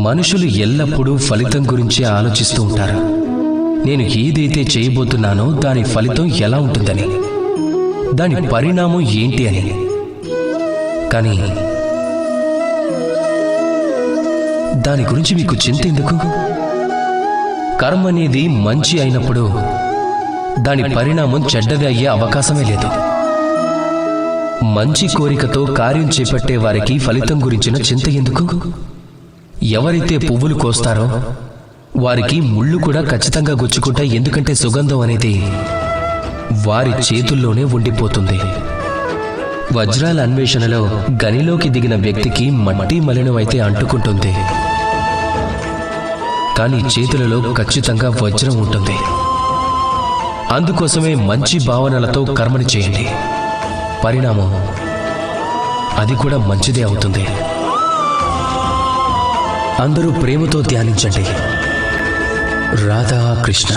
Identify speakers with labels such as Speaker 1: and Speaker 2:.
Speaker 1: మనుషులు ఎల్లప్పుడూ ఫలితం గురించి ఆలోచిస్తూ ఉంటారు. నేను ఏదైతే చేయబోతున్నానో దాని ఫలితం ఎలా ఉంటుందని, దాని పరిణామం ఏంటి అని. కానీ దాని గురించి మీకు చింత ఎందుకు? కర్మ అనేది మంచి అయినప్పుడు దాని పరిణామం చెడ్డది అయ్యే అవకాశమే లేదు. మంచి కోరికతో కార్యం చేపట్టే వారికి ఫలితం గురించిన చింత ఎందుకు? ఎవరైతే పువ్వులు కోస్తారో వారికి ముళ్ళు కూడా ఖచ్చితంగా గుచ్చుకుంటాయి. ఎందుకంటే సుగంధం అనేది వారి చేతుల్లోనే ఉండిపోతుంది. వజ్రాల అన్వేషణలో గనిలోకి దిగిన వ్యక్తికి మట్టి మలినమైతే అంటుకుంటుంది, కానీ చేతులలో ఖచ్చితంగా వజ్రం ఉంటుంది. అందుకోసమే మంచి భావనలతో కర్మని చేయండి. పరిణామం అది కూడా మంచిదే అవుతుంది. అందరూ ప్రేమతో ధ్యానించండి. రాధా కృష్ణ.